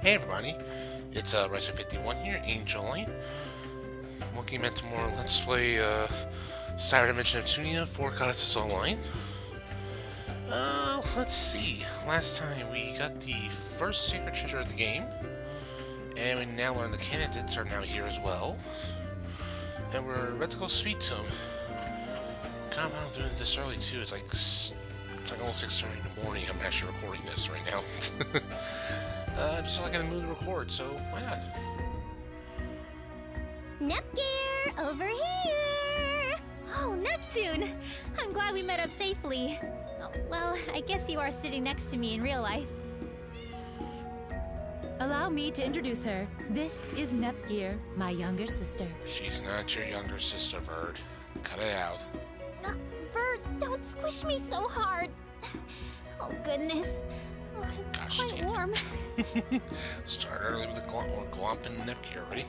Hey everybody, it's Raiza 51 here, Angel Light. Welcome back to more Let's Play Cyberdimension Neptunia for Goddesses Online. Let's see. Last time we got the first secret treasure of the game, and we now learn the candidates are now here as well. And we're about to go speak to them. God, I'm doing this early too. It's like almost 6:30 in the morning. I'm actually recording this right now. Just so I got a mood to record, so why not? Nepgear, over here! Oh, Neptune! I'm glad we met up safely. Oh, well, I guess you are sitting next to me in real life. Allow me to introduce her. This is Nepgear, my younger sister. She's not your younger sister, Verd. Cut it out. Bert, don't squish me so hard. Oh, goodness. Oh, it's Gosh, quite damn. warm. Start early with the glomp and Nepgear, ready?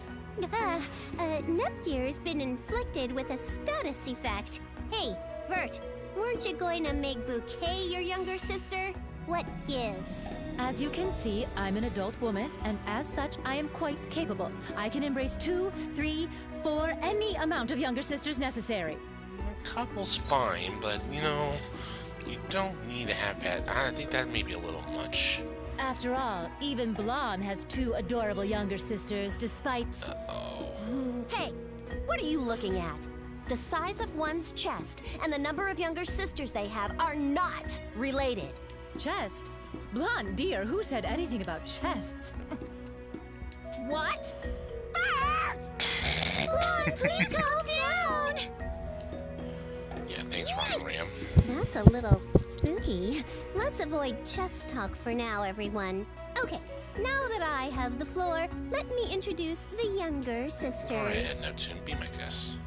Nepgear's been inflicted with a status effect. Hey, Vert, weren't you going to make Bouquet your younger sister? What gives? As you can see, I'm an adult woman, and as such, I am quite capable. I can embrace 2, 3, 4, any amount of younger sisters necessary. A couple's fine, but, you know, you don't need to have that. I think that may be a little much. After all, even Blonde has 2 adorable younger sisters, despite... Uh-oh. Hey, what are you looking at? The size of one's chest and the number of younger sisters they have are not related. Chest? Blonde, dear, who said anything about chests? What? Blonde, please calm down! Yeah, thanks, Ram. That's a little spooky. Let's avoid chest talk for now, everyone. Okay, now that I have the floor, let me introduce the younger sisters. Alright, Neptune, be my guest.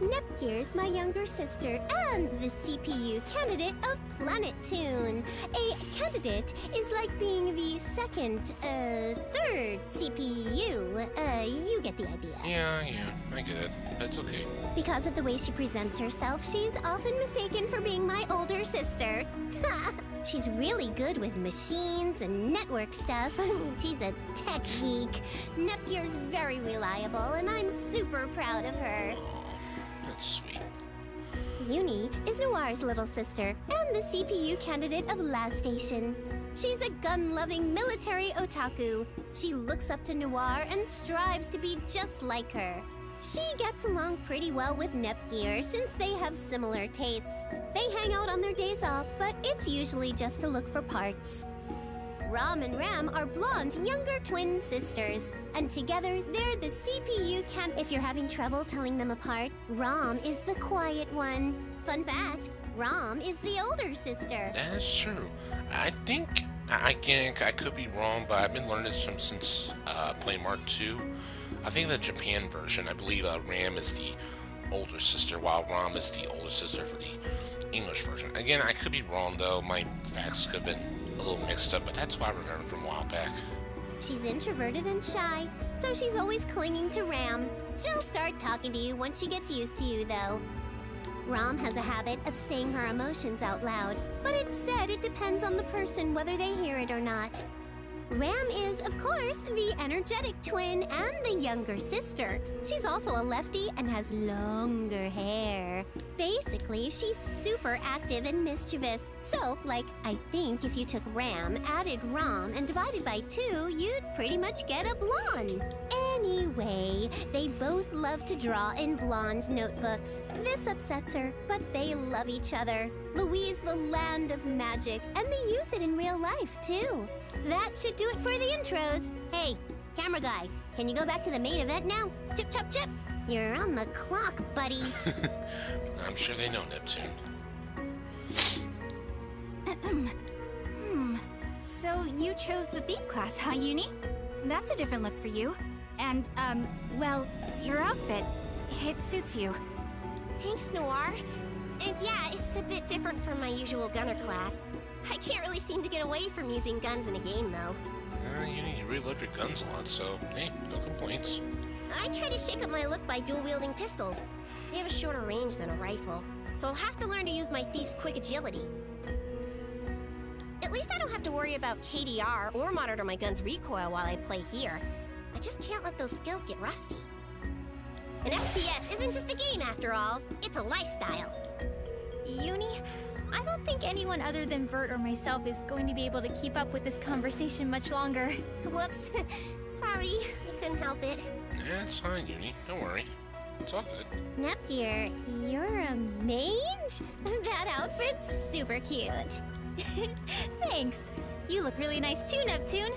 Nepgear's my younger sister and the CPU candidate of Planet Tune. A candidate is like being the second, third CPU. You get the idea. Yeah, I get it. That's okay. Because of the way she presents herself, she's often mistaken for being my older sister. She's really good with machines and network stuff. She's a tech geek. Nepgear's very reliable, and I'm super proud of her. That's sweet. Uni is Noir's little sister and the CPU candidate of Last Station. She's a gun-loving military otaku. She looks up to Noir and strives to be just like her. She gets along pretty well with Nepgear since they have similar tastes. They hang out on their days off, but it's usually just to look for parts. Ram and Ram are Blonde's younger twin sisters, and together they're the CPU camp. If you're having trouble telling them apart, Ram is the quiet one. Fun fact, Ram is the older sister. That is true. I think, I could be wrong, but I've been learning this since playing Mark II. I think the Japan version, I believe Ram is the older sister, while Ram is the older sister for the English version. Again, I could be wrong though, my facts could have been a little mixed up, but that's what I remember from a while back. She's introverted and shy, so she's always clinging to Ram. She'll start talking to you once she gets used to you, though. Ram has a habit of saying her emotions out loud, but it's said it depends on the person whether they hear it or not. Ram is, of course, the energetic twin and the younger sister. She's also a lefty and has longer hair. Basically, she's super active and mischievous. So, I think if you took Ram, added Ram, and divided by 2, you'd pretty much get a blonde. Anyway, they both love to draw in Blonde's notebooks. This upsets her, but they love each other. Louise the land of magic, and they use it in real life, too. That should do it for the intros. Hey, camera guy, can you go back to the main event now? Chip, chop, chip. You're on the clock, buddy. I'm sure they know Neptune. So you chose the thief class, huh, Uni? That's a different look for you. And, well, your outfit, it suits you. Thanks, Noir. And yeah, it's a bit different from my usual gunner class. I can't really seem to get away from using guns in a game, though. You really love your guns a lot, so, hey, no complaints. I try to shake up my look by dual-wielding pistols. They have a shorter range than a rifle, so I'll have to learn to use my thief's quick agility. At least I don't have to worry about KDR or monitor my gun's recoil while I play here. I just can't let those skills get rusty. An FPS isn't just a game after all, it's a lifestyle. Uni, I don't think anyone other than Vert or myself is going to be able to keep up with this conversation much longer. Whoops. Sorry, I couldn't help it. Yeah, it's fine, Uni. Don't worry. It's all good. Nepgear, you're a mage? That outfit's super cute. Thanks. You look really nice too, Neptune.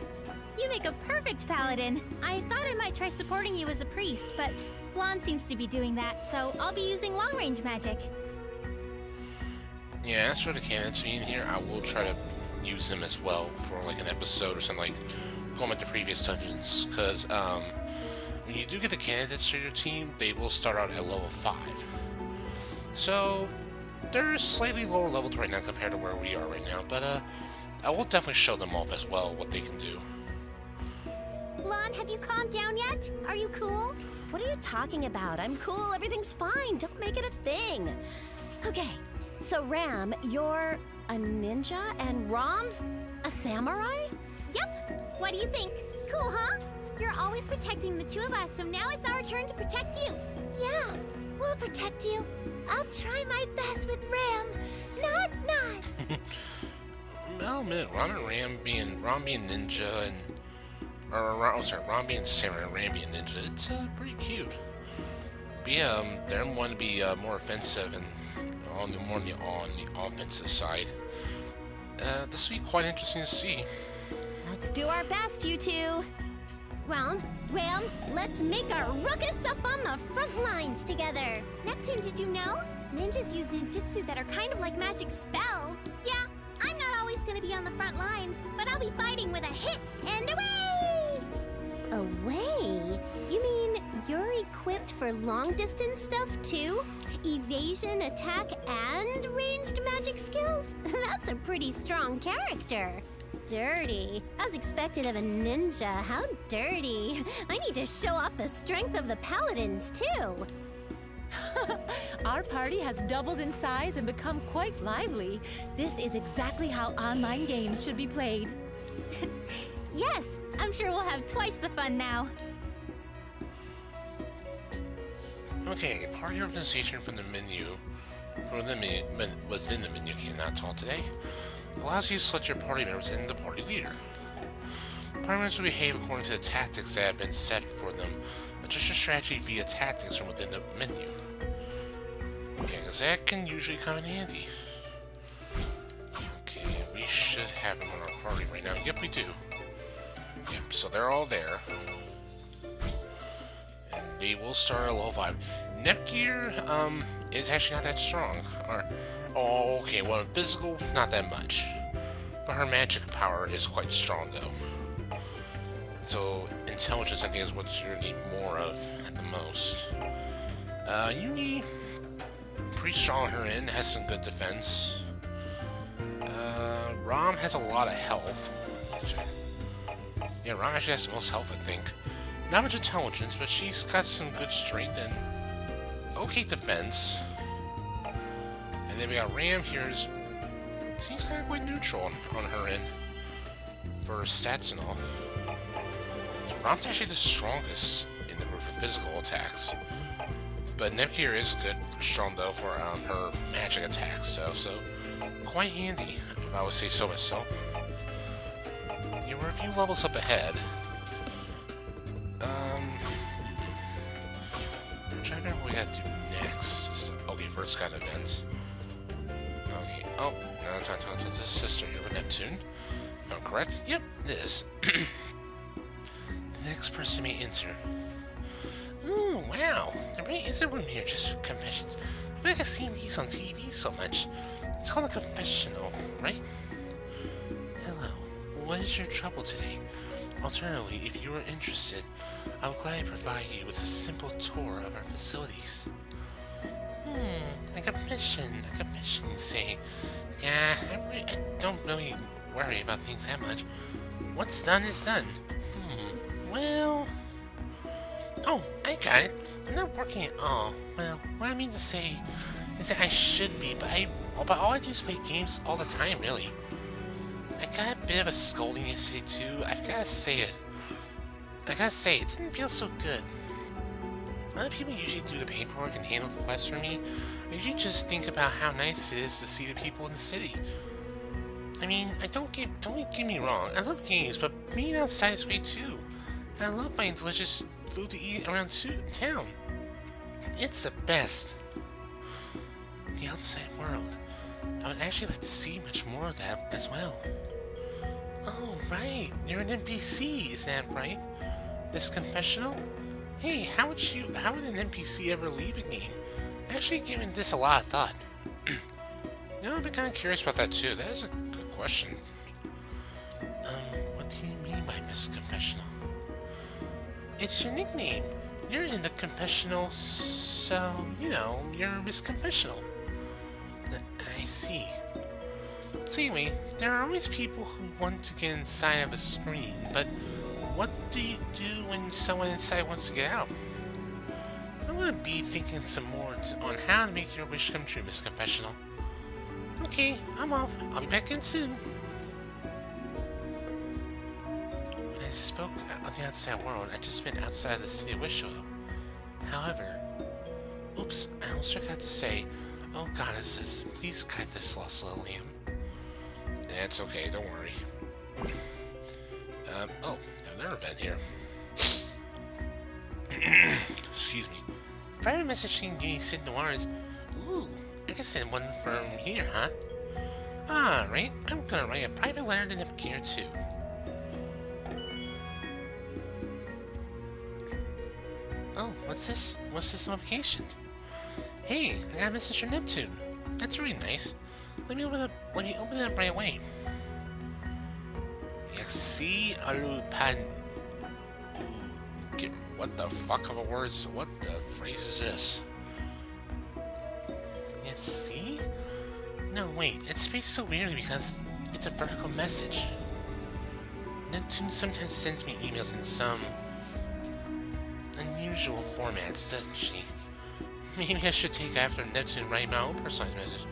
You make a perfect paladin. I thought I might try supporting you as a priest, but Blonde seems to be doing that, so I'll be using long-range magic. Yeah, as for the candidates being here, I will try to use them as well for like an episode or something, like going with the previous dungeons, because when you do get the candidates for your team, they will start out at level 5. So they're slightly lower leveled right now compared to where we are right now, but I will definitely show them off as well what they can do. Lon, have you calmed down yet? Are you cool? What are you talking about? I'm cool, everything's fine. Don't make it a thing. Okay, so Ram, you're a ninja and Rom's a samurai? Yep. What do you think? Cool, huh? You're always protecting the two of us, so now it's our turn to protect you. Yeah, we'll protect you. I'll try my best with Ram. Not. I'll admit, Ram being ninja and Ram being samurai, Ram being ninja, it's pretty cute. But yeah, them want to be more offensive and on the offensive side. This will be quite interesting to see. Let's do our best, you two. Ram, let's make our ruckus up on the front lines together. Neptune, did you know? Ninjas use ninjutsu that are kind of like magic spells. Yeah, I'm not always gonna be on the front lines, but I'll be fighting with a hit and away! Away? You mean you're equipped for long-distance stuff too? Evasion, attack, and ranged magic skills? That's a pretty strong character. Dirty. As expected of a ninja, how dirty. I need to show off the strength of the paladins too. Our party has doubled in size and become quite lively. This is exactly how online games should be played. Yes, I'm sure we'll have twice the fun now. Okay, party organization from the menu, within the menu key, not taught today, allows you to select your party members and the party leader. Party members will behave according to the tactics that have been set for them. Adjust your strategy via tactics from within the menu. Yeah, because that can usually come in handy. Okay, we should have them on our party right now. Yep, we do. Yep, so they're all there. And they will start at level 5. Nepgear, is actually not that strong. Oh, okay, well, physical, not that much. But her magic power is quite strong, though. So, intelligence, I think, is what you're going to need more of at the most. Uni, pretty strong on her end, has some good defense. Rom has a lot of health. Yeah, Rom actually has the most health, I think. Not much intelligence, but she's got some good strength and okay defense. And then we got Ram here, seems kind of quite neutral on her end for stats and all. So Ram's actually the strongest in the group for physical attacks. But Nepgear is good, strong though, for her magic attacks, so quite handy, if I would say so myself. Yeah, we're a few levels up ahead. I'm trying to remember what we got to do next. Okay, first got events. Okay, oh, now I'm trying to talk to this sister here with Neptune. Am I correct? Yep, it is. The next person may enter. Ooh, wow. There really is a room here just for confessions. I feel like I've seen these on TV so much. It's called a confessional, right? Hello. What is your trouble today? Alternatively, if you are interested, I will gladly provide you with a simple tour of our facilities. A confession, you say. Yeah, I don't really worry about things that much. What's done is done. Well... Oh, I got it. I'm not working at all. Well, what I mean to say is that I should be, but all I do is play games all the time, really. I got a bit of a scolding yesterday too. I've gotta say it. I gotta say, it didn't feel so good. Other people usually do the paperwork and handle the quests for me. I usually just think about how nice it is to see the people in the city. I mean, don't get me wrong. I love games, but being outside is great too. And I love finding delicious food to eat around town. It's the best. The outside world. I would actually like to see much more of that as well. Oh, right. You're an NPC, is that right? This confessional? Hey, how would an NPC ever leave a game? Actually given this a lot of thought. You know, I've been kind of curious about that too. That is a good question. What do you mean by Miss Confessional? It's your nickname. You're in the confessional, so, you know, you're Miss Confessional. I see. So anyway, there are always people who want to get inside of a screen, but what do you do when someone inside wants to get out? I'm gonna be thinking some more on how to make your wish come true, Miss Confessional. Okay, I'm off. I'll be back in soon. When I spoke on the outside world, I just meant outside of the city of Wisho. However, oops, I almost forgot to say, oh goddesses, please cut this lost little lamb. It's okay, don't worry. Oh, another event here. Excuse me. Private messaging Uni Sid Noirs. Ooh, I can send one from here, huh? Ah, right. I'm gonna write a private letter to Neptunia too. Oh, what's this? What's this notification? Hey, I got a message from Neptune. That's really nice. Let me open it up right away. Yaxi Arupan. What the fuck of a words? What the phrase is this? Yaxi? No, wait. It's spaced so weirdly because it's a vertical message. Neptune sometimes sends me emails in some unusual formats, doesn't she? Maybe I should take after Neptune and write my own personalized message.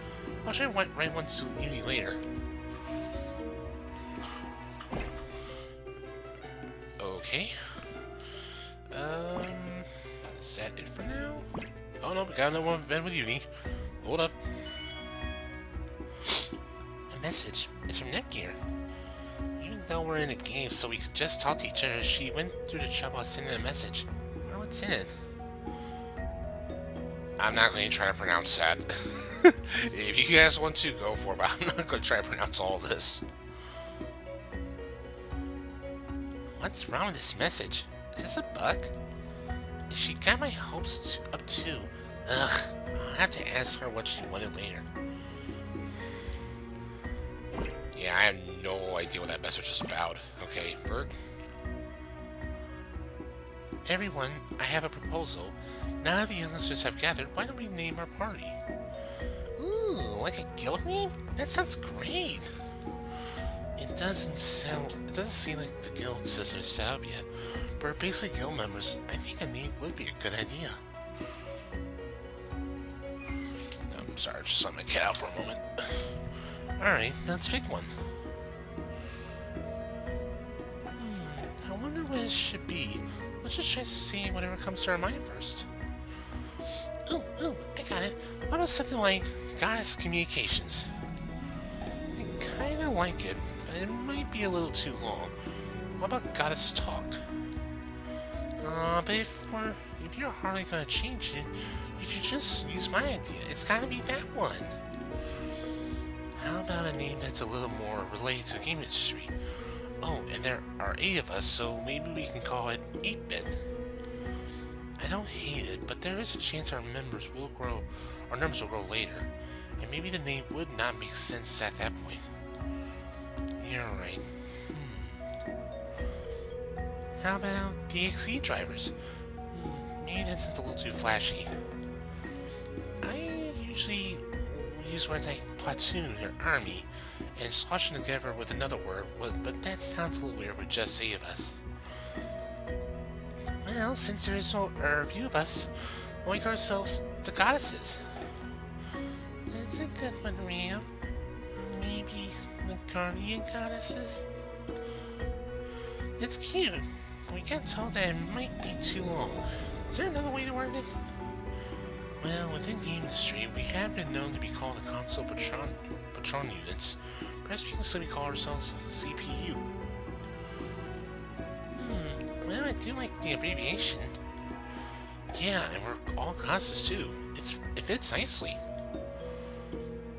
I'll try to write one to Uni later. Okay. Is that it for now? Oh no, we got another one event with Uni. Hold up. A message. It's from Netgear. Even though we're in a game, so we could just talk to each other, she went through the trouble of sending a message. I wonder what's in it. I'm not going to try to pronounce that. If you guys want to, go for it, but I'm not going to try to pronounce all this. What's wrong with this message? Is this a bug? She got my hopes up too. Ugh, I'll have to ask her what she wanted later. Yeah, I have no idea what that message is about. Okay, Bird? Everyone, I have a proposal. Now that the youngsters have gathered, why don't we name our party? Ooh, like a guild name? That sounds great. It doesn't seem like the guild system is set up yet, but we're basically guild members. I think a name would be a good idea. I'm sorry, just let my cat out for a moment. Alright, let's pick one. I wonder what it should be. Let's just try to see whatever comes to our mind first. Ooh, I got it. What about something like Goddess Communications? I kinda like it, but it might be a little too long. What about Goddess Talk? But if you're hardly gonna change it, you should just use my idea. It's gotta be that one. How about a name that's a little more related to the game industry? Oh, and there are 8 of us, so maybe we can call it 8-bit. I don't hate it, but there is a chance our numbers will grow later, and maybe the name would not make sense at that point. You're right. How about DXE drivers? Maybe that sounds a little too flashy. I usually use words like platoon or army, and squash them together with another word, but that sounds a little weird with just 8 of us. Well, since there is a few of us, we'll make ourselves the goddesses. That's a good one, Ram. Maybe the guardian goddesses? It's cute. We get told that it might be too long. Is there another way to word it? Well, within game industry, we have been known to be called the console patron units. Perhaps we can simply call ourselves CPU. Well, I do like the abbreviation. Yeah, and we're all classes too. It fits nicely.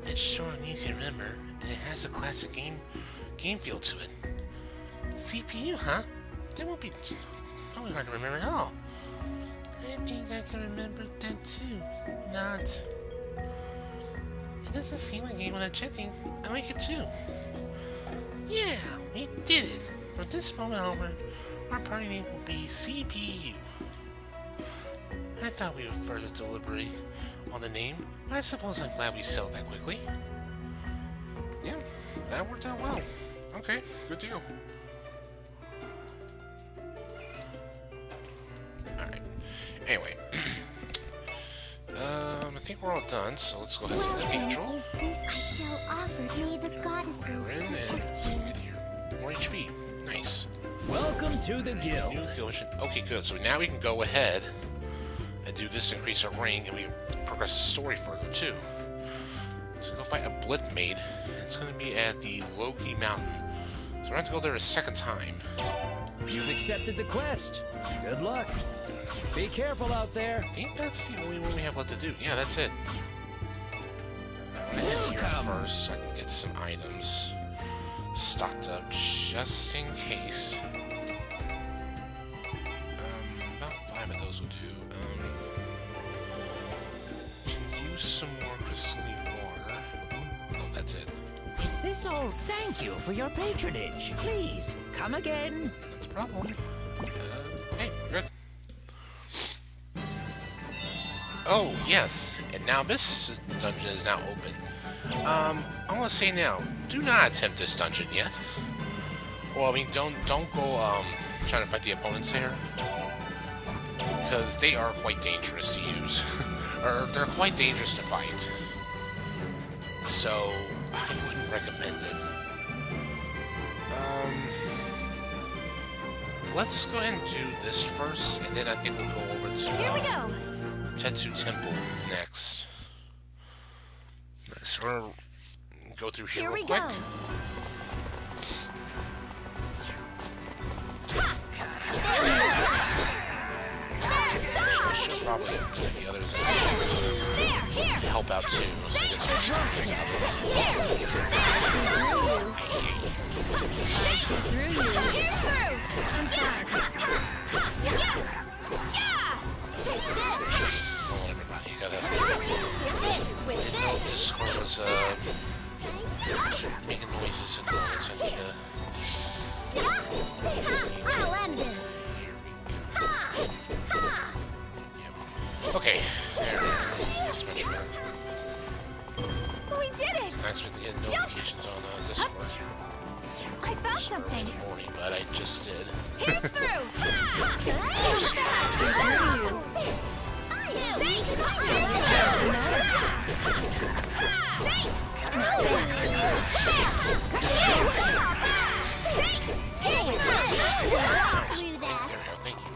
It's short and easy to remember, and it has a classic game feel to it. CPU, huh? That won't be probably hard to remember at all. I think I can remember that too. Not. It doesn't seem like anyone objecting. I like it too. Yeah, we did it. From this moment onward, our party name will be CPU. I thought we would further deliberate on the name, but I suppose I'm glad we settled that quickly. Yeah, that worked out well. Okay, good deal. Alright. Anyway. I think we're all done, so let's go ahead to the cathedral. Is this I shall offer me the goddesses protection. With your more HP. Nice. Welcome to the guild. New kill mission. Okay, good. So now we can go ahead and do this to increase our rank, and we can progress the story further too. So go fight a Blip Maid. It's going to be at the Loki Mountain. So we're going to have to go there a second time. You've accepted the quest. Good luck. Be careful out there. I think that's the only one we have left to do. Yeah, that's it. I'm going to head here first so I can get some items stocked up just in case. About 5 of those will do. Can use some more crystalline water. Oh, that's it. Is this all? Thank you for your patronage. Please, come again. That's a problem. Okay, good. Oh, yes. And now this dungeon is now open. I want to say now, do not attempt this dungeon yet. Well, I mean, don't go, trying to fight the opponents here. Because they are quite dangerous to use. Or, they're quite dangerous to fight. So, I wouldn't recommend it. Let's go ahead and do this first, and then I think we'll go over to... Here we go! Tetsu Temple next. So we're gonna go through here real quick. I should probably get the others to help out too, so get some experience out of everybody, didn't know Discord was making noises at the moment, so I need to... I'll end this. Okay, there. That's much better. We did it! Thanks for getting notifications on Discord. I found something. In the morning, but I just did. Here's through! Thank you.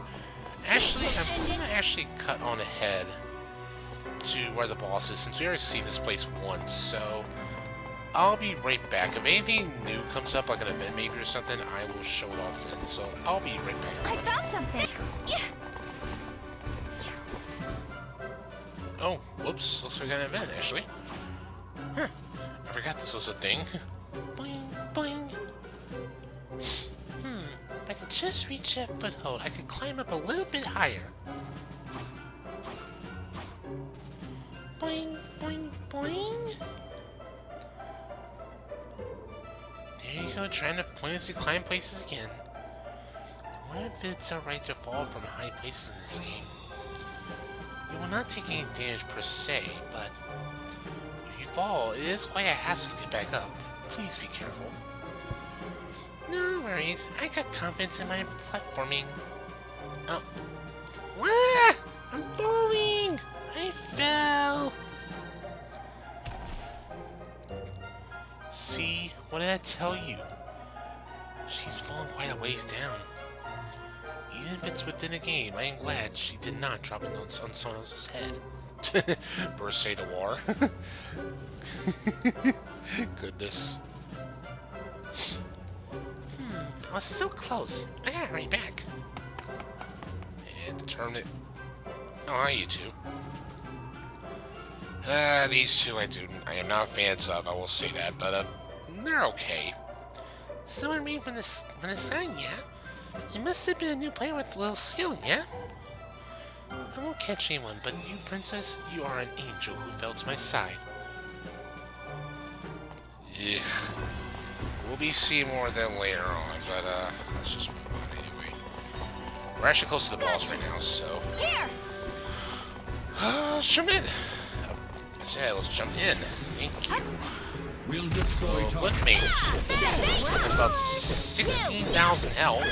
Actually, I'm gonna cut on ahead to where the boss is, since we already seen this place once, so I'll be right back. If anything new comes up, like an event maybe or something, I will show it off then, so I'll be right back. I found something! Yeah. Oh, whoops, looks like an event, actually. Huh, I forgot this was a thing. Boing, boing. If I could just reach that foothold, I could climb up a little bit higher. Boing, boing, boing. There you go, trying to pointlessly climb places again. I wonder if it's alright to fall from high places in this game. You will not take any damage per se, but if you fall, it is quite a hassle to get back up. Please be careful. No worries, I got confidence in my platforming. Oh. What? I'm falling! I fell! See? What did I tell you? She's fallen quite a ways down. Even if it's within a game, I am glad she did not drop it on someone else's head. Burst de war. Goodness. I was so close. I gotta hurry back. And determine it. Oh, hi, you two. These two I am not fans of, I will say that, but, they're okay. Someone read when the sign, yeah? You must have been a new player with a little skill, yeah? I won't catch anyone, but you, princess, you are an angel who fell to my side. Ugh. We'll be seeing more of them later on, but, let's just move on anyway. We're actually close to the boss right now, so... Here! Let's jump in! I said, let's jump in. Thank you. We'll destroy What mates? That's about 16,000 health.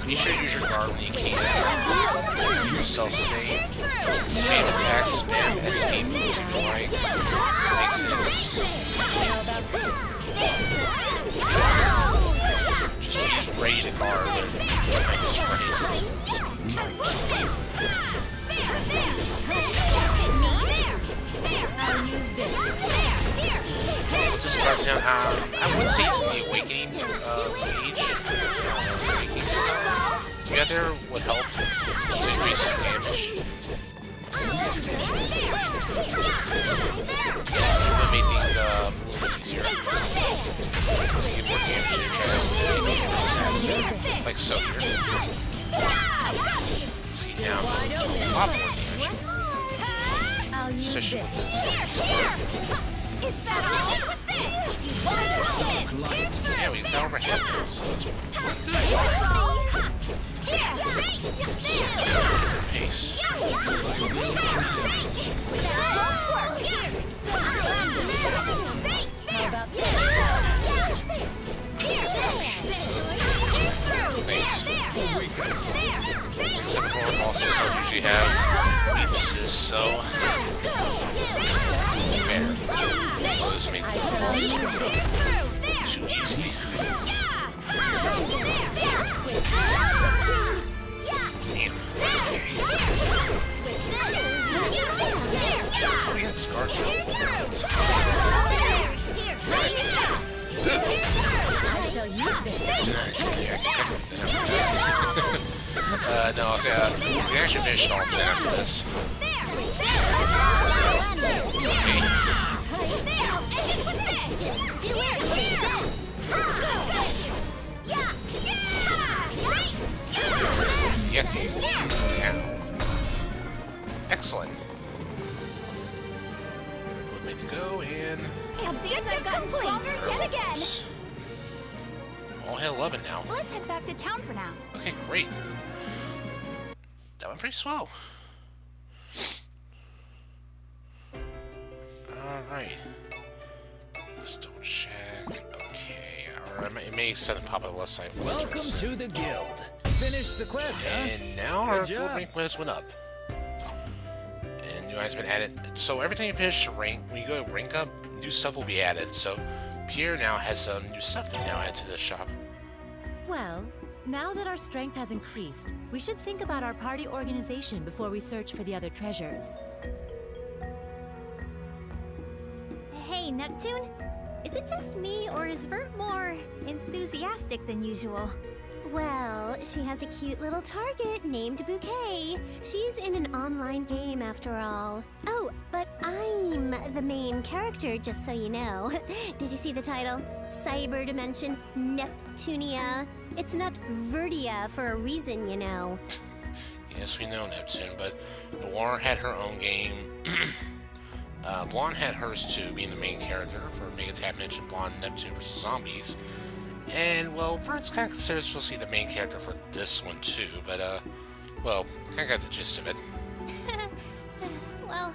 Be sure to use your guard when you can. Keep yourself safe. Spam attacks, spam escape moves if you like. Makes sense. Just be ready to guard and make this ready. What's this card sound? I would say it's the Awakening Mage. Awakening stuff. If you got there, would help to increase the damage. It would make things a little bit easier. To get more damage faster. Like so here. See now, a lot more damage. Especially with this. Yeah, we got overhead this, so that's pace. Thanks. Except for bosses don't usually have weaknesses, so fair. Those make the bosses too easy. Damn. We got scarred. No, I'll say, we actually finished off after this. Okay. Yes, he's down. Excellent. We're made to go in. I've gotten stronger yet again. All hell 11 now. Let's head back to town for now. Okay, great. That went pretty slow. Alright. Let's double check. Okay. Or it may suddenly pop up unless I... Welcome to the guild. Finished the quest, huh? And now our Good gold job. rank quest went up. And new items been added. So every time you finish rank, when you go rank up, new stuff will be added. So Pierre now has some new stuff now added to the shop. Well, now that our strength has increased, we should think about our party organization before we search for the other treasures. Hey, Neptune. Is it just me, or is Vert more enthusiastic than usual? Well, she has a cute little target named Bouquet. She's in an online game after all. Oh, but I'm the main character, just so you know. Did you see the title? Cyberdimension Neptunia. It's not Verdia for a reason, you know. Yes, we know Neptune, but Noir had her own game. Blonde had hers too, being the main character for Mega Dimension Blonde Neptune vs. Zombies. And, well, Vert's kind of considered supposed to be the main character for this one too, but, well, kind of got the gist of it. Well,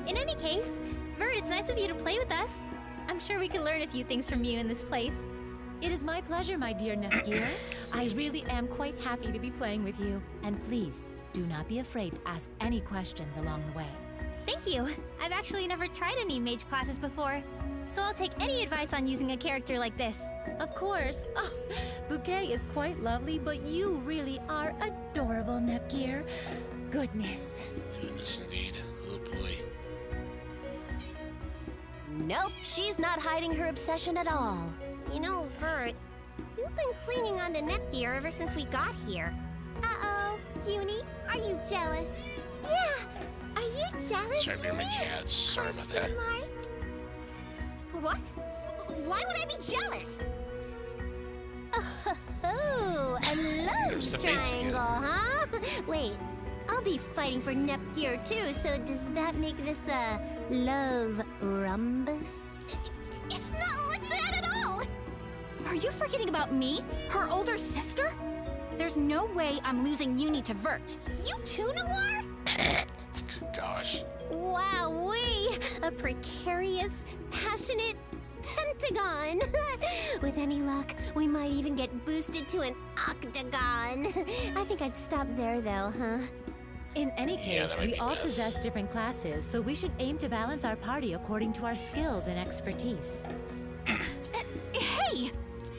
in any case, Vert, it's nice of you to play with us. I'm sure we could learn a few things from you in this place. It is my pleasure, my dear Nepgear. I really am quite happy to be playing with you. And please, do not be afraid to ask any questions along the way. Thank you. I've actually never tried any mage classes before, so I'll take any advice on using a character like this. Of course. Oh, Bouquet is quite lovely, but you really are adorable, Nepgear. Goodness. Goodness indeed. Oh boy. Nope, she's not hiding her obsession at all. You know, Vert, you've been clinging on to Nepgear ever since we got here. Uh-oh, Uni, are you jealous? Yeah, are you jealous? Sorry for your cats. Sorry about that. What? Why would I be jealous? Oh, a There's love the face again. triangle, huh? Wait, I'll be fighting for Nepgear too, so does that make this a love rhombus? It's not like that at all! Are you forgetting about me? Her older sister? There's no way I'm losing Uni to Vert. You too, Noir? Good gosh. Wowee! A precarious, passionate pentagon! With any luck, we might even get boosted to an octagon. I think I'd stop there though, huh? In any Yeah, case, that might we be all best. possess different classes, so we should aim to balance our party according to our skills and expertise. Hey!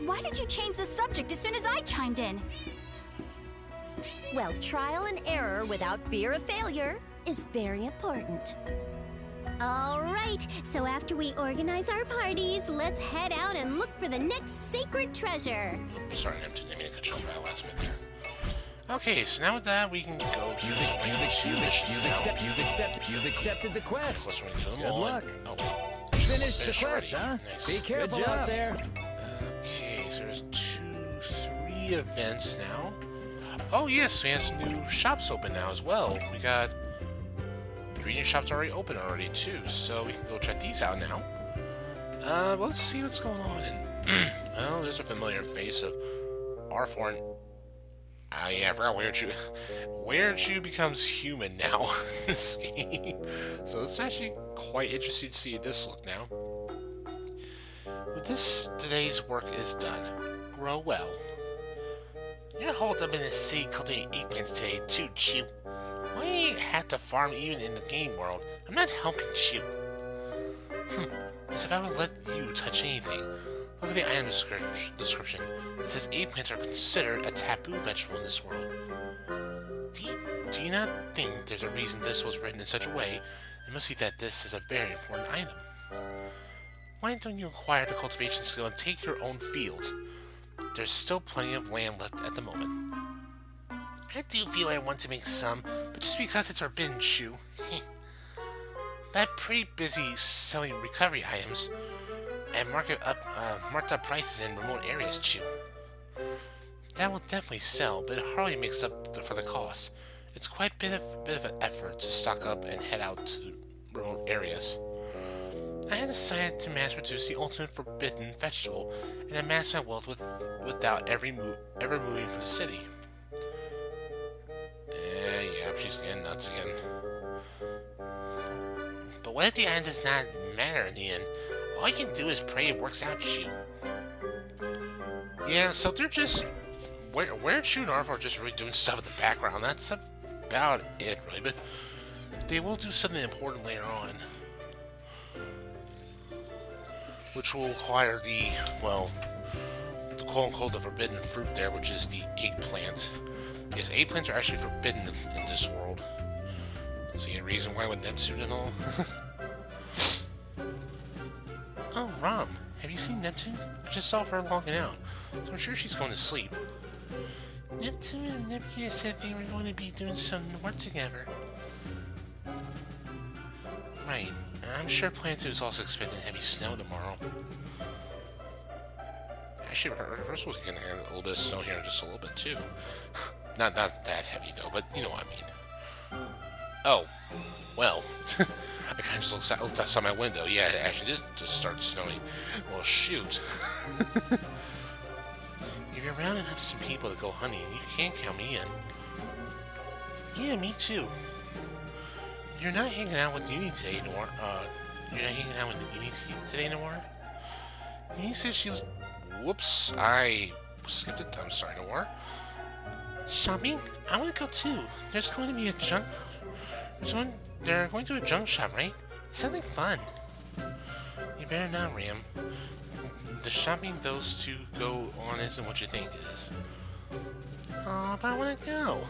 Why did you change the subject as soon as I chimed in? Well, trial and error without fear of failure is very important. All right, so after we organize our parties, let's head out and look for the next sacred treasure. Oops, sorry, I didn't mean to cut you off that last bit there. Okay, so now with that, we can go to You've accepted the quest. Let's run through them Good all. luck. Oh, Finish the finish quest, already. huh? Nice. Be careful out there. Okay, so there's 3 events now. Oh yes, we have some new shops open now as well. We got 3 new shops already open already too, so we can go check these out now. Let's see what's going on. And well, there's a familiar face of R4 and yeah, I forgot Weirchu becomes human now in this game. So it's actually quite interesting to see this look now. With this, today's work is done. Grow well. You're holed up in the city cultivating eggplants today too, Chew. Why do you have to farm even in the game world? I'm not helping Chew. As if I would let you touch anything. Look at the item description. It says eggplants are considered a taboo vegetable in this world. Do you not think there's a reason this was written in such a way? It must be that this is a very important item. Why don't you acquire the cultivation skill and take your own field? There's still plenty of land left at the moment. I do feel I want to make some, but just because it's forbidden, Chew. But I'm pretty busy selling recovery items and marked up prices in remote areas, Chew. That will definitely sell, but it hardly makes up for the cost. It's quite a bit of an effort to stock up and head out to remote areas. I had decided to mass produce the ultimate forbidden vegetable and amass my wealth without ever moving from the city. Yeah, she's getting nuts again. But what if the end does not matter in the end? All you can do is pray it works out, Chew. Yeah, so they're just... Where Chew and Arv are just really doing stuff in the background. That's about it, really. But they will do something important later on. Which will require the quote-unquote, the forbidden fruit there, which is the eggplant. Yes, eggplants are actually forbidden in this world. See a reason why with Neptune and all? Oh, Rom, have you seen Neptune? I just saw her walking out, so I'm sure she's going to sleep. Neptune and Neptune said they were going to be doing some work together. Right. I'm sure Planet 2 is also expecting heavy snow tomorrow. Actually, hers was getting a little bit of snow here, just a little bit too. Not that heavy though, but you know what I mean. Oh, well, I kind of just looked outside my window. Yeah, it actually did just start snowing. Well, shoot. If you're rounding up some people to go hunting, you can't count me in. Yeah, me too. You're not hanging out with Uni today, Noir. You're not hanging out with Uni today, Noir? Uni said she was Whoops, I skipped it. I'm sorry, Noir. Shopping? I want to go too. There's going to be a junk... They're going to a junk shop, right? Something fun. You better not, Ram. The shopping those two go on isn't what you think it is. Oh, but I want to go.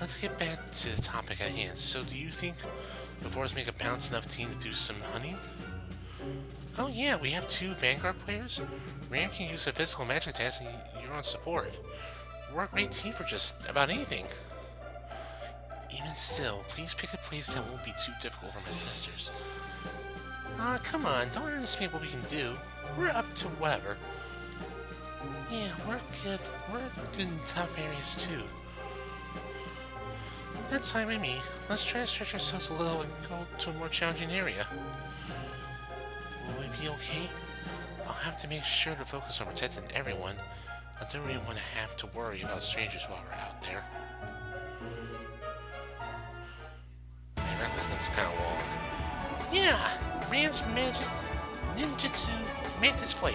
Let's get back to the topic at hand. So, do you think the Force make a balanced enough team to do some hunting? Oh yeah, we have 2 Vanguard players. Ram can use a physical magic test and you're on support. We're a great team for just about anything. Even still, please pick a place that won't be too difficult for my sisters. Come on, don't underestimate what we can do. We're up to whatever. Yeah, we're good. We're good in tough areas too. That's fine with me. Let's try to stretch ourselves a little and go to a more challenging area. Will we be okay? I'll have to make sure to focus on protecting everyone. I don't really want to have to worry about strangers while we're out there. That's kind of long. Yeah! Ram's magic ninjutsu mantis blade.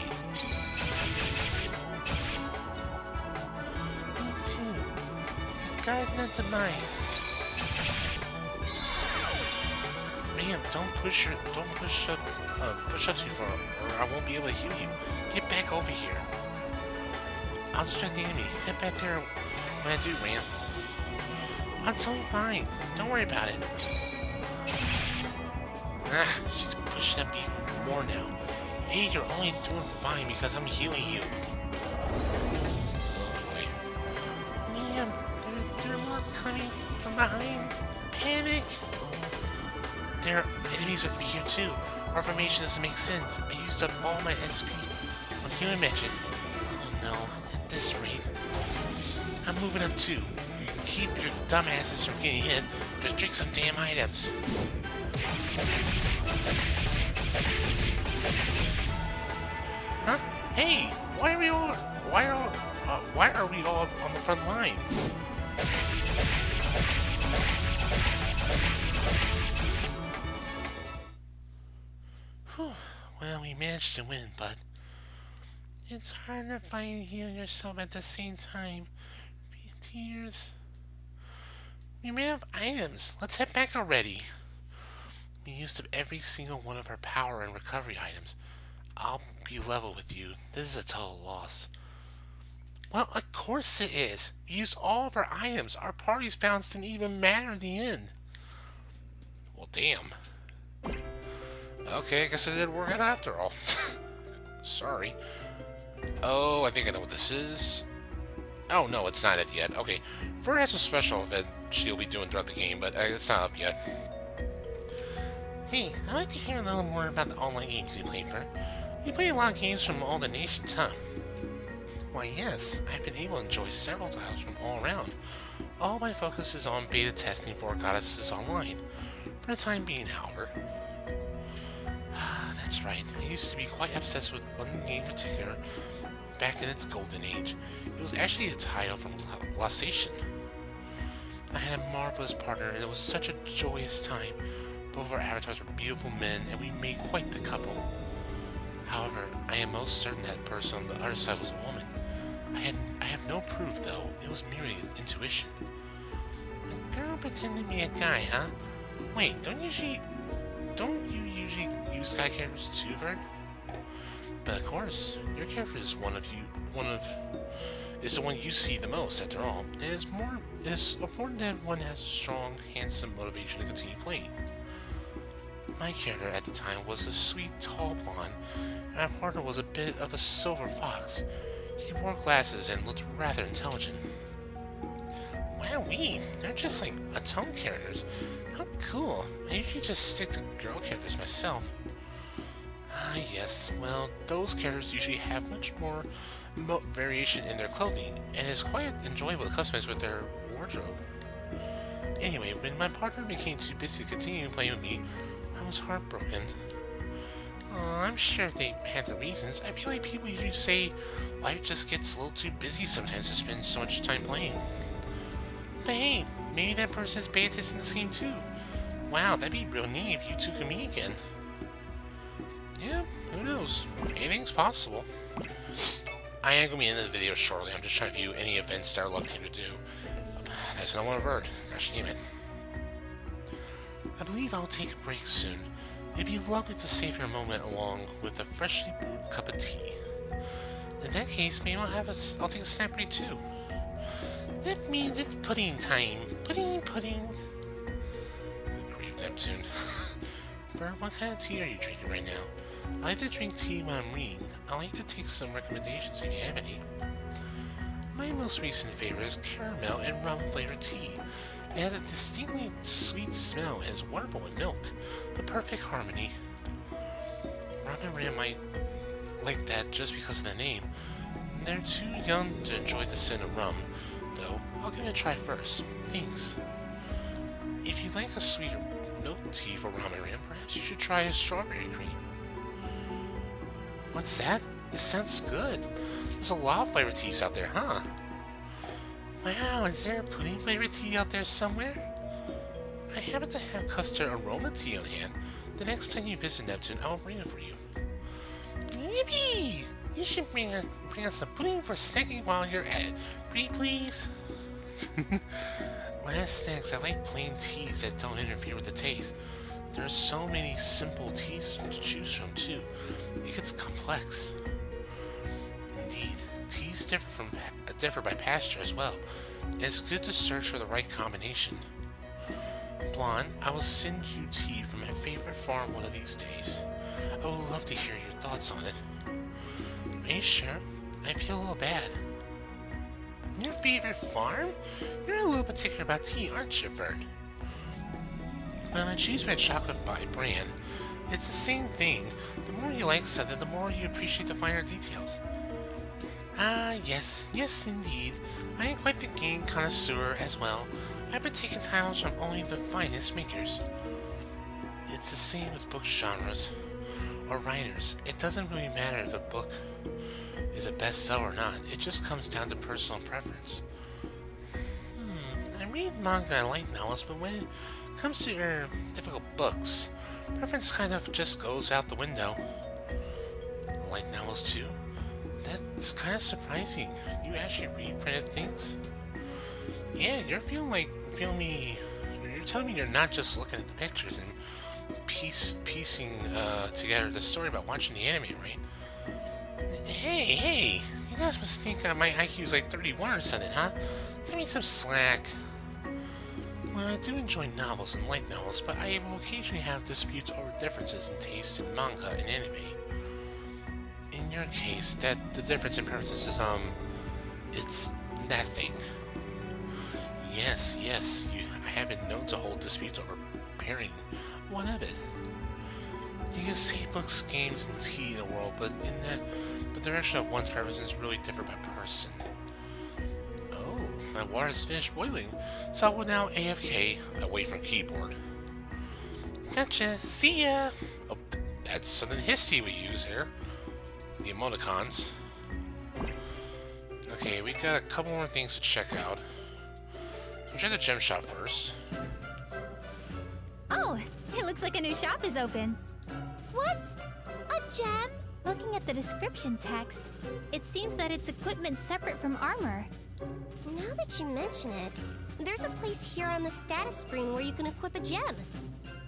Me too. The Garden of Demise. Ram, don't push up too far, or I won't be able to heal you. Get back over here. I'll distract the enemy. Head back there when I do, Ram. I'm totally fine. Don't worry about it. She's pushing up even more now. Hey, you're only doing fine because I'm healing you. Oh boy. Man, there are more coming from behind. Panic! Their enemies are gonna be here too. Our formation doesn't make sense. I used up all my SP on healing magic. Oh no, at this rate. I'm moving up too. You can keep your dumbasses from getting hit. Just drink some damn items. Huh? Hey, why are we all on the front line? Whew. Well, we managed to win, but it's hard to fight and heal yourself at the same time. Tears. We ran out of items. Let's head back already. We used up every single one of our power and recovery items. I'll be level with you. This is a total loss. Well, of course it is. We used all of our items. Our party's balance didn't even matter in the end. Well, damn. Okay, I guess it didn't work out after all. Sorry. Oh, I think I know what this is. Oh, no, it's not it yet. Okay, Fur has a special event she'll be doing throughout the game, but it's not up yet. Hey, I'd like to hear a little more about the online games you play, Fur. You play a lot of games from all the nations, huh? Why, yes, I've been able to enjoy several titles from all around. All my focus is on beta testing for Goddesses Online. For the time being, however. That's right, I used to be quite obsessed with one game in particular back in its golden age. It was actually a title from Lastation. I had a marvelous partner and it was such a joyous time. Both of our avatars were beautiful men and we made quite the couple. However, I am most certain that person on the other side was a woman. I have no proof though, it was merely intuition. A girl pretending to be a guy, huh? Wait, don't you usually use guy characters too, Vern? But of course, your character is is the one you see the most, after all. It is important that one has a strong, handsome motivation to continue playing. My character at the time was a sweet, tall blonde, and my partner was a bit of a silver fox. He wore glasses and looked rather intelligent. Wowee, they're just like Atone characters. How cool. I usually just stick to girl characters myself. Ah, yes. Well, those characters usually have much more variation in their clothing, and it's quite enjoyable to customize with their wardrobe. Anyway, when my partner became too busy to continue playing with me, I was heartbroken. I'm sure they had their reasons. I feel like people usually say life just gets a little too busy sometimes to spend so much time playing. But hey, maybe that person's beta testing this game too. Wow, that'd be real neat if you two could meet again. Yeah, who knows? Anything's possible. I am going to be in the video shortly. I'm just trying to view any events that are left here to do. There's no one word. Gosh damn it. I believe I'll take a break soon. It'd be lovely to savor your moment along with a freshly brewed cup of tea. In that case, maybe I'll take a snack break too. That means it's pudding time. Pudding. Good grief, Neptune. Vern, what kind of tea are you drinking right now? I like to drink tea when I'm reading. I like to take some recommendations if you have any. My most recent favorite is caramel and rum flavored tea. It has a distinctly sweet smell and is wonderful with milk. The perfect harmony. Rum and Ram might like that just because of the name. They're too young to enjoy the scent of rum, though. I'll give it a try first. Thanks. If you like a sweeter milk tea for Ram and Ram, perhaps you should try a strawberry cream. What's that? It sounds good. There's a lot of flavored teas out there, huh? Wow, is there a pudding flavored tea out there somewhere? I happen to have custard aroma tea on hand. The next time you visit Neptune, I'll bring it for you. Yippee! You should bring us some pudding for snacking while you're at it. Pretty please? When I have snacks, I like plain teas that don't interfere with the taste. There's so many simple teas to choose from, too. It gets complex. Indeed, teas differ by pasture as well. It's good to search for the right combination. Blonde, I will send you tea from my favorite farm one of these days. I would love to hear your thoughts on it. Are you sure? I feel a little bad. Your favorite farm? You're a little particular about tea, aren't you, Vern? When I choose my chocolate by brand, it's the same thing. The more you like something, the more you appreciate the finer details. Ah, yes, indeed. I am quite the game connoisseur as well. I've been taking titles from only the finest makers. It's the same with book genres or writers. It doesn't really matter if a book is a bestseller or not. It just comes down to personal preference. I read manga and light novels, but when it comes to your difficult books, preference kind of just goes out the window. Light novels too? That's kind of surprising. You actually read printed things? Yeah, you're telling me you're not just looking at the pictures and piecing together the story about watching the anime, right? Hey, you guys must think my IQ is like 31 or something, huh? Give me some slack. Well, I do enjoy novels and light novels, but I will occasionally have disputes over differences in taste in manga and anime. In your case, the difference in preferences is, it's that thing. Yes, I have been known to hold disputes over pairing one of it. You can say books, games, and tea in the world, but the direction of one's preferences really differ by person. Oh, my water's finished boiling, so I will now AFK away from keyboard. Gotcha, see ya! Oh, that's Southern History we use here. The emoticons. Okay, we got a couple more things to check out. We'll check the gem shop first. Oh, it looks like a new shop is open. What's a gem? Looking at the description text, it seems that it's equipment separate from armor. Now that you mention it, there's a place here on the status screen where you can equip a gem.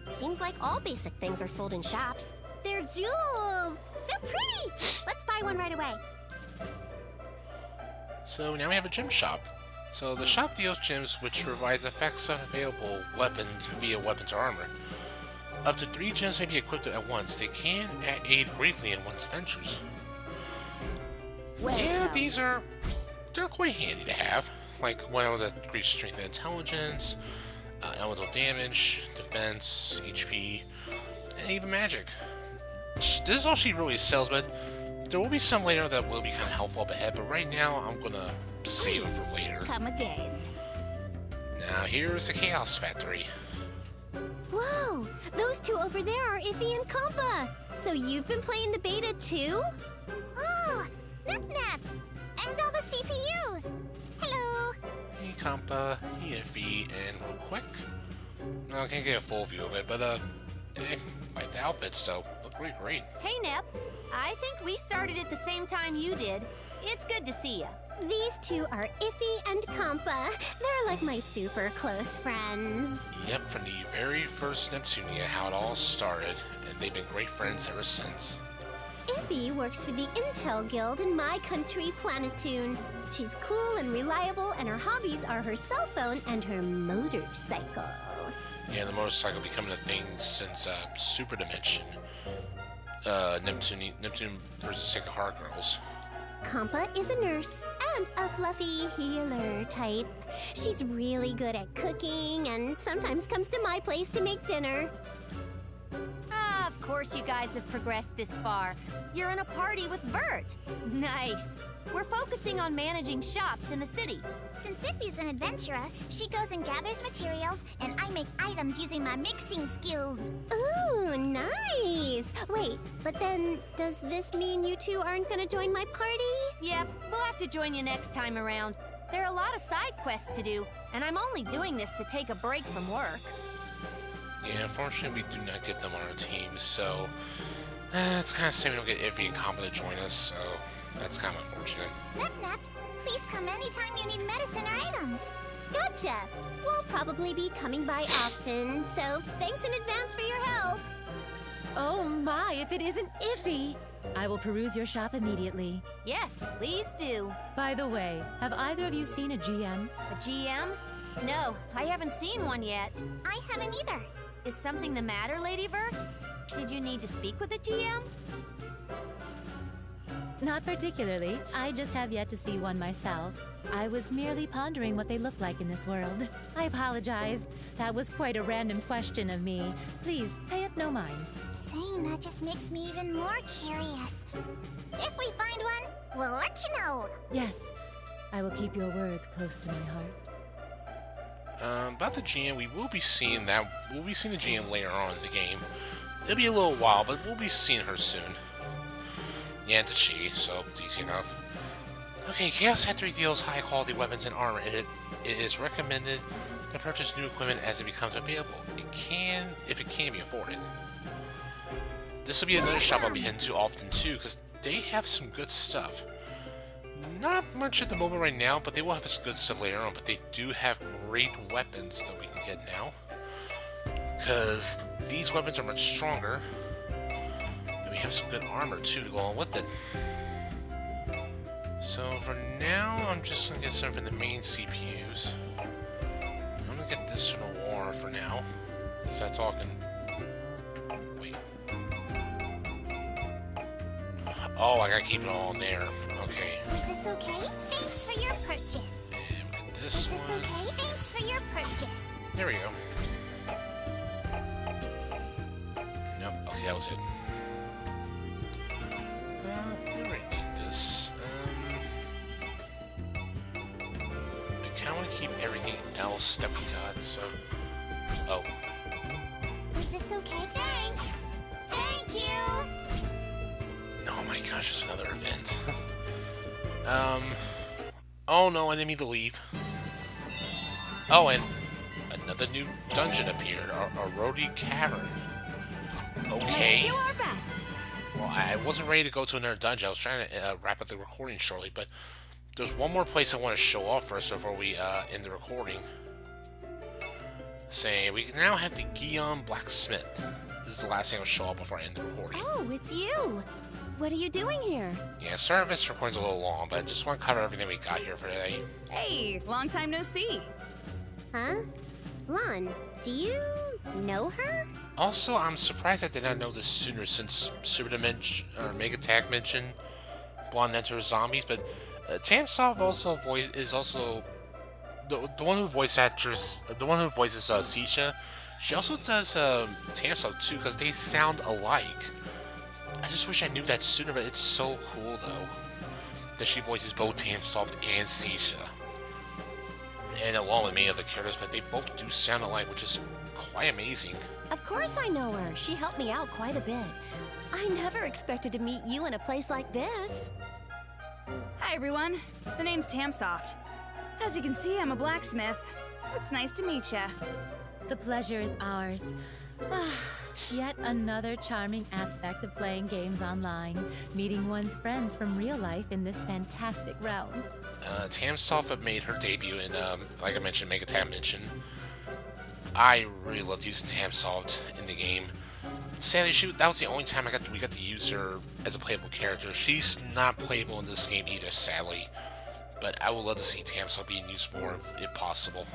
Seems like all basic things are sold in shops. They're jewels! So pretty! Let's buy one right away. So now we have a gem shop. So the shop deals gems which provides effects on available weapons via weapons or armor. Up to 3 gems may be equipped at once. They can aid greatly in one's adventures. Yeah, they're quite handy to have. Like one that increases strength and intelligence, elemental damage, defense, HP, and even magic. This is all she really sells, but there will be some later that will be kind of helpful up ahead, but right now I'm gonna save them for later. Come again. Now here's the Chaos Factory. Whoa! Those two over there are Iffy and Compa! So you've been playing the beta too? Oh, Nap! And all the CPUs! Hello! Hey Compa, hey Iffy, and real quick. No, I can't get a full view of it, but like the outfits though. look really great. Hey, Nep. I think we started at the same time you did. It's good to see ya. These two are Iffy and Kampa. They're like my super close friends. Yep, from the very first Neptunia, how it all started, and they've been great friends ever since. Iffy works for the Intel Guild in my country, Planetoon. She's cool and reliable, and her hobbies are her cell phone and her motorcycle. Yeah, the motorcycle becoming a thing since Cyberdimension Neptune versus Sacred Heart Girls. Kampa is a nurse and a fluffy healer type. She's really good at cooking and sometimes comes to my place to make dinner. Ah, of course you guys have progressed this far. You're in a party with Vert. Nice. We're focusing on managing shops in the city. Since Iffy's an adventurer, she goes and gathers materials, and I make items using my mixing skills. Ooh, nice! Wait, but then does this mean you two aren't gonna join my party? Yep, we'll have to join you next time around. There are a lot of side quests to do, and I'm only doing this to take a break from work. Yeah, unfortunately, we do not get them on our team, so it's kind of sad we don't get Iffy and Kampa to join us, so that's kind of unfortunate. Nep Nep, please come anytime you need medicine or items. Gotcha! We'll probably be coming by often, so thanks in advance for your help. Oh my, if it isn't Iffy! I will peruse your shop immediately. Yes, please do. By the way, have either of you seen a GM? A GM? No, I haven't seen one yet. I haven't either. Is something the matter, Lady Vert? Did you need to speak with a GM? Not particularly. I just have yet to see one myself. I was merely pondering what they look like in this world. I apologize. That was quite a random question of me. Please, pay it no mind. Saying that just makes me even more curious. If we find one, we'll let you know. Yes, I will keep your words close to my heart. About the GM, we will be seeing that. We'll be seeing the GM later on in the game. It'll be a little while, but we'll be seeing her soon. Yeah, it's she, so it's easy enough. Okay, Chaos Factory deals high-quality weapons and armor, and it is recommended to purchase new equipment as it becomes available. If it can be afforded. This will be another shop I'll be heading to often too, because they have some good stuff. Not much at the moment right now, but they will have some good stuff later on. But they do have great weapons that we can get now, because these weapons are much stronger. We have some good armor too along with it. So for now, I'm just gonna get some from the main CPUs. I'm gonna get this from the war for now. So that's all I can. Wait. Oh, I gotta keep it all in there. Okay. Is this okay? Thanks for your purchase. And we get Is this this one. okay? Thanks for your purchase. There we go. Nope. Okay, that was it. I don't really need this. I kind of want to keep everything else that we got, so... Oh. Is this okay? Thanks. Thank you. Oh my gosh, it's another event. Oh no, I didn't mean to leave. Oh, and another new dungeon appeared. A Rodi Cavern. Okay. Let's do our best. Well, I wasn't ready to go to another dungeon. I was trying to wrap up the recording shortly, but there's one more place I want to show off first before we end the recording. Saying we now have the Guillaume Blacksmith. This is the last thing I'll show up before I end the recording. Oh, it's you. What are you doing here? Yeah, sorry if this recording's a little long, but I just want to cover everything we got here for today. Hey, long time no see. Huh? Lon, do you know her? Also, I'm surprised I did not know this sooner since Cyberdimension or Mega Tag mentioned Blonde Enter Zombies, but Tamsov is also the one who voices Sisha. She also does Tamsov too, because they sound alike. I just wish I knew that sooner, but it's so cool though that she voices both Tamsov and Sisha, and along with many other characters, but they both do sound alike, which is quite amazing. Of course I know her. She helped me out quite a bit. I never expected to meet you in a place like this. Hi, everyone. The name's Tamsoft. As you can see, I'm a blacksmith. It's nice to meet ya. The pleasure is ours. Yet another charming aspect of playing games online, meeting one's friends from real life in this fantastic realm. Tamsoft have made her debut in, like I mentioned, Mega Dimension. I really loved using Tamsoft in the game. Sadly, that was the only time we got to use her as a playable character. She's not playable in this game either, sadly. But I would love to see Tamsoft being used more if possible.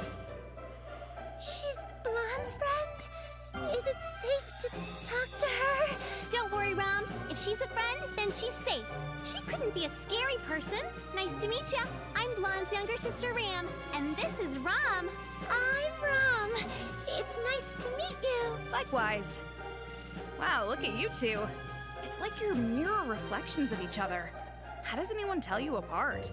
She's Blonde's friend? Is it safe to talk to her? Don't worry, Rom. If she's a friend, then she's safe. She couldn't be a scary person. Nice to meet ya. I'm Blonde's younger sister, Ram. And this is Rom. I'm Rom. It's nice to meet you. Likewise. Wow, look at you two. It's like you're mirror reflections of each other. How does anyone tell you apart?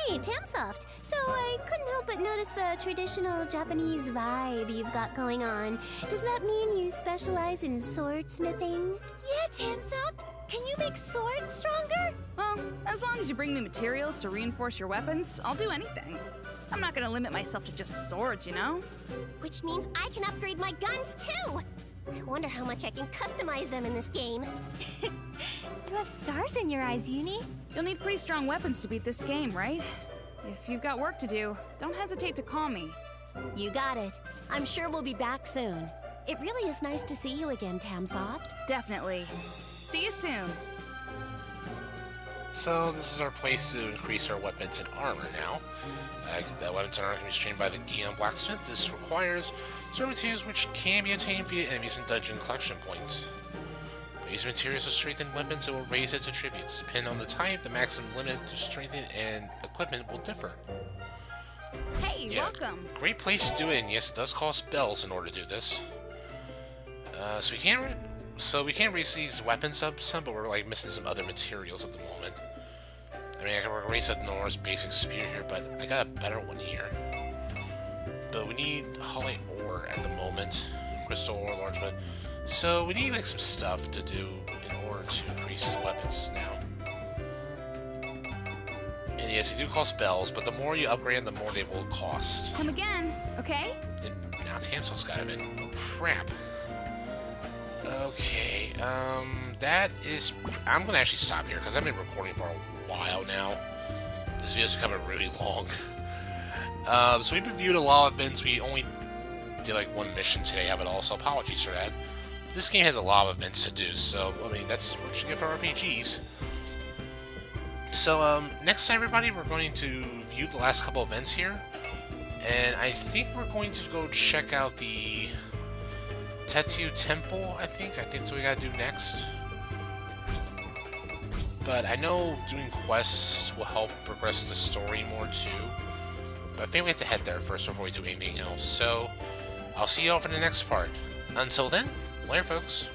Hey, Tamsoft. So I couldn't help but notice the traditional Japanese vibe you've got going on. Does that mean you specialize in swordsmithing? Yeah, Tamsoft. Can you make swords stronger? Well, as long as you bring me materials to reinforce your weapons, I'll do anything. I'm not gonna limit myself to just swords, you know? Which means I can upgrade my guns too. I wonder how much I can customize them in this game. You have stars in your eyes, Uni. You'll need pretty strong weapons to beat this game, right? If you've got work to do, don't hesitate to call me. You got it. I'm sure we'll be back soon. It really is nice to see you again, Tamsoft. Definitely. See you soon. So this is our place to increase our weapons and armor now. The weapons and armor can be trained by the Gion Blacksmith. This requires certain materials which can be obtained via enemies and dungeon collection points. By using materials to strengthen weapons, it will raise its attributes. Depending on the type, the maximum limit to strengthen and equipment will differ. Hey, welcome. Great place to do it, and yes, it does cost bells in order to do this. So we can raise these weapons up some, but we're like missing some other materials at the moment. I mean, I can raise up Nora's basic spear here, but I got a better one here. But we need Holly ore at the moment, crystal ore, large wood. So we need like some stuff to do in order to increase the weapons now. And yes, they do cost bells, but the more you upgrade them, the more they will cost. Come again, okay? And now Tamsoft's got him in. Oh, crap. Okay, that is... I'm gonna actually stop here, because I've been recording for a while now. This video's becoming really long. So we reviewed a lot of events. We only did like one mission today of it all, so apologies for that. This game has a lot of events to do, so, I mean, that's what you get for RPGs. So, next time, everybody, we're going to view the last couple events here. And I think we're going to go check out the Tattoo Temple, I think that's what we gotta do next. But I know doing quests will help progress the story more too. But I think we have to head there first before we do anything else. So, I'll see you all for the next part. Until then, later folks.